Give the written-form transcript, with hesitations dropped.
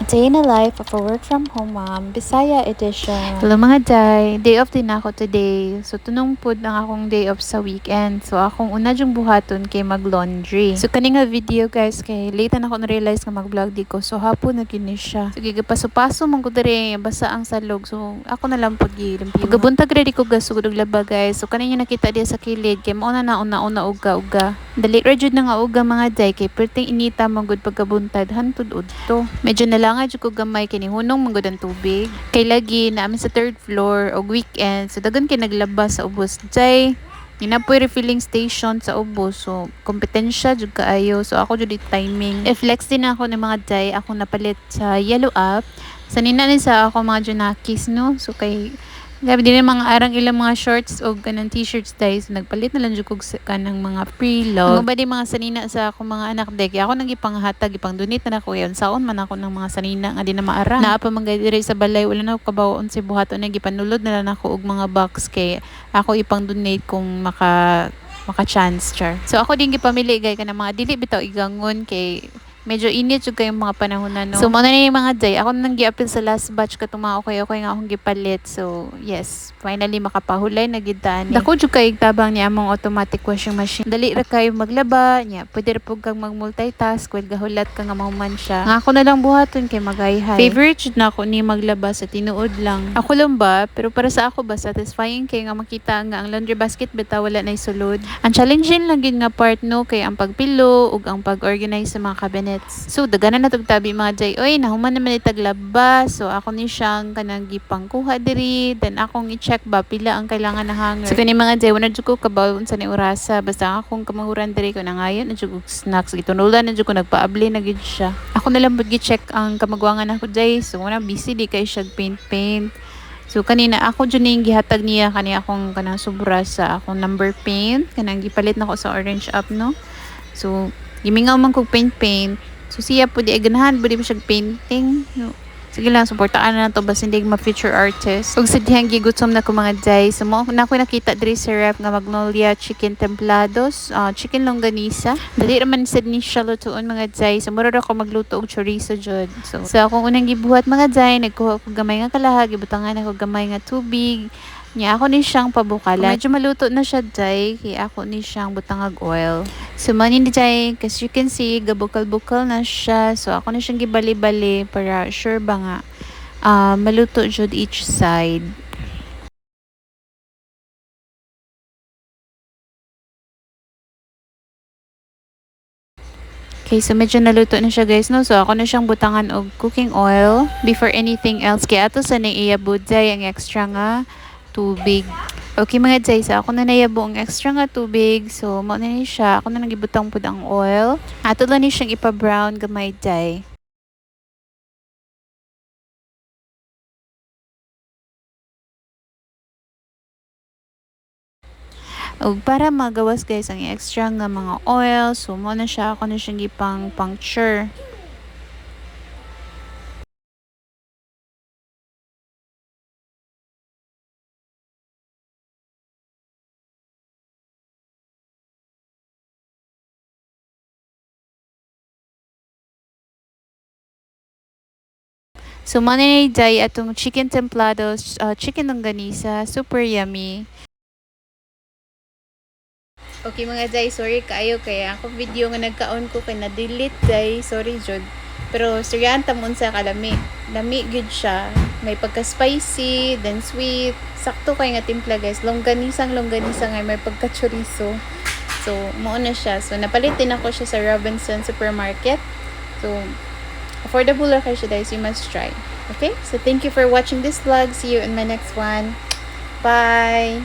A day in the life of a work from home mom, Bisaya edition. Hello mga day, day off din ako today. So tunong pud ang akong day off sa weekend. So akong una jung buhaton kay mag-laundry. So kani nga video guys kay late na ako na realize nga mag-vlog di ko. So hapon na gini siya. So gigapaso-paso man ko diri basa ang salog. So ako na lang pud gilimpiyo. Pagabuntag ready ko gasugod og laba guys. So kani yung nakita diya sa kilid kay mao na una uga. Dali ra jud na nga uga mga day kay perting inita magud pagkabuntad hantud udto. Medyo nalangay jud ko gamay kini hunong manggod ang tubig. Kay lagi na amin sa third floor og weekend. So dagan kay naglabas sa ubos. Jay ginapoy refilling station sa ubos. So kompetensya jud kaayo. So ako jud timing. I-flex din ako ni mga jay ako napalit sa yellow up. Sanina ni sa ako mga junakis no. So kay gabi din mga arang ilang mga shorts o kanang t-shirts dahil so, nagpalit na lang jud kog kanang mga pre-love. Ang ba di mga sanina sa ako mga anak dek. Ako nang ipanghatag ipang donate na ako yon. Saon man ako ng mga sanina nga di na maarang. Naa pa man diri sa balay wala na ako kabawon si buhaton na gipanulod na lang ako og mga box kay ako ipang donate kung maka chance char. So ako din gipamili gay kanang mga dili bitaw igangon kay medyo init jud kayong mga panahon na no. So mo na ni mga day ako nang gi-appeal sa last batch katong okay nga akong gipalit. So yes, finally makapahulay na gid ta ni. Dako jud kay tabang ni among automatic washing machine. Dali ra kayo maglaba nya, pwede ra pug kang mag-multitask when gahulat ka nga mahuman siya. Nga ako na lang buhaton kay magayhay. Favorite jud na ako ni maglaba sa tinuod lang. Ako lang ba, pero para sa ako ba satisfying kay nga makita nga ang laundry basket bitaw wala nay sulod. Ang challenging lang gid nga part no kay ang pagpilo ug ang pag-organize sa mga cabinet. So daganan na tog tabi mga jay. Oy, nahuman naman itaglaba. So ako ni siyang kanang gipangkuha diri. Then akong i-check ba pila ang kailangan na hanger. So kani mga jay, wala jud ko kabawon sa ni orasa. Basta akong kamahuran diri ko nangayon na jud ko snacks. Gitunulan na jud ko nagpaabli na gid siya. Ako na lang pud gi-check ang kamagwangan ako jay. So wala busy di kay siya paint. So kanina ako jud ning gihatag niya kani akong kanang sobra sa akong number paint. Kanang gipalit na ko sa orange up no. So gimingaw man kog paint. So siya po di ganahan po di siya painting. No. Sige lang, supportaan na to basta hindi ma-feature artist. Ug sa dihang gigutom na ko mga day. So mo na ko nakita diri sa ref nga Magnolia chicken templados, chicken longganisa. Dali ra man sad ni siya lutuon mga day. So mura ra ko magluto og chorizo jud. So akong unang gibuhat mga day, nagkuha ko gamay nga kalahag, gibutangan ako gamay nga tubig. Nya ako ni siyang pabukalan. Medyo maluto na siya day, kaya ako ni siyang butangag oil. So manin di day, as you can see, gabukal-bukal na siya. So ako ni siyang gibali-bali para sure ba nga maluto jud each side. Okay, so medyo naluto na siya guys, no? So ako na siyang butangan og cooking oil before anything else. Kaya ato sa naiabod day ang extra nga tubig. Okay mga jay, so ako na nayabo ang extra nga tubig. So mo na ni siya, ako na nagibutang pud ang oil. Ato lang ni siyang ipa-brown gamay jay. O para magawas guys ang extra nga mga oil, so mo na siya, ako na siyang gipang puncture. So mo na ni jay atong chicken templados, chicken longganisa, super yummy. Okay mga jay, sorry kaayo kaya ako video nga nagkaon ko kay na-delete jay, sorry jud. Pero seryan tamon sa kalami. Lami gud siya. May pagka-spicy, then sweet. Sakto kay nga timpla guys. Longganisa nga may pagka-chorizo. So mao na siya. So napalit din ako siya sa Robinson Supermarket. So affordable ra kay siya guys, you must try. Okay? So thank you for watching this vlog. See you in my next one. Bye.